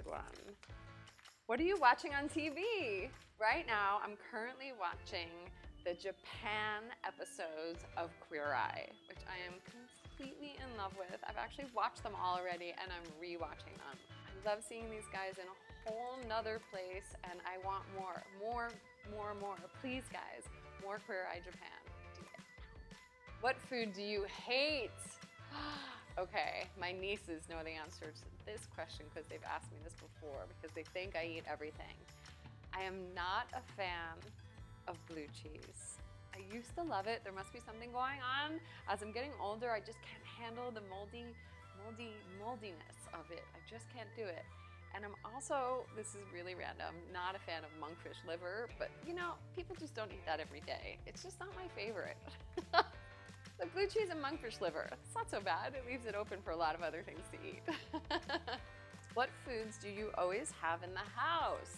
good one. What are you watching on TV? Right now, I'm currently watching the Japan episodes of Queer Eye, which I am completely in love with. I've actually watched them all already and I'm re-watching them. I love seeing these guys in a whole nother place and I want more. Please guys, more Queer Eye Japan. Do it. What food do you hate? Okay, my nieces know the answer to this question because they've asked me this before because they think I eat everything. I am not a fan of blue cheese. I used to love it. There must be something going on. As I'm getting older, I just can't handle the moldiness of it. I just can't do it. And I'm also, this is really random, not a fan of monkfish liver, but you know, people just don't eat that every day. It's just not my favorite. The blue cheese and monkfish liver, it's not so bad. It leaves it open for a lot of other things to eat. What foods do you always have in the house?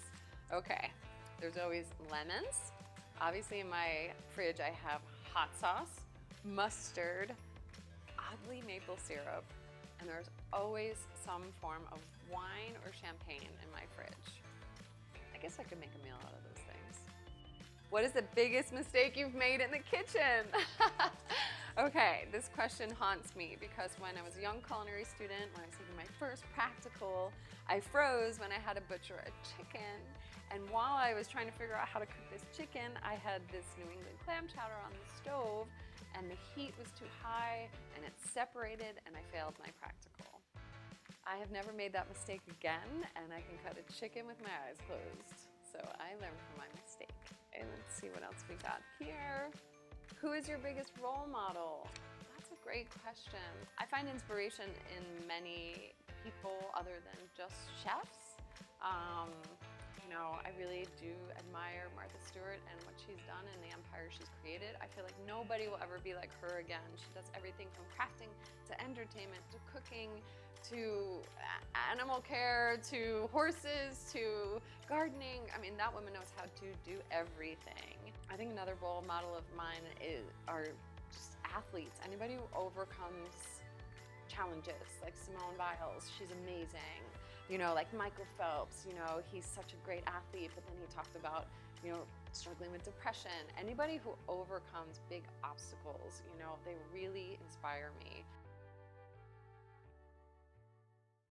Okay, there's always lemons. Obviously in my fridge I have hot sauce, mustard, oddly maple syrup, and there's always some form of wine or champagne in my fridge. I guess I could make a meal out of those things. What is the biggest mistake you've made in the kitchen? Okay, this question haunts me because when I was a young culinary student, when I was taking my first practical, I froze when I had to butcher a chicken. And while I was trying to figure out how to cook this chicken, I had this New England clam chowder on the stove and the heat was too high and it separated and I failed my practical. I have never made that mistake again and I can cut a chicken with my eyes closed. So I learned from my mistake. And let's see what else we got here. Who is your biggest role model? That's a great question. I find inspiration in many people other than just chefs. You know, I really do admire Martha Stewart and what she's done and the empire she's created. I feel like nobody will ever be like her again. She does everything from crafting to entertainment to cooking to animal care to horses to gardening. I mean, that woman knows how to do everything. I think another role model of mine are just athletes. Anybody who overcomes challenges, like Simone Biles, she's amazing. You know, like Michael Phelps, you know, he's such a great athlete, but then he talked about, you know, struggling with depression. Anybody who overcomes big obstacles, you know, they really inspire me.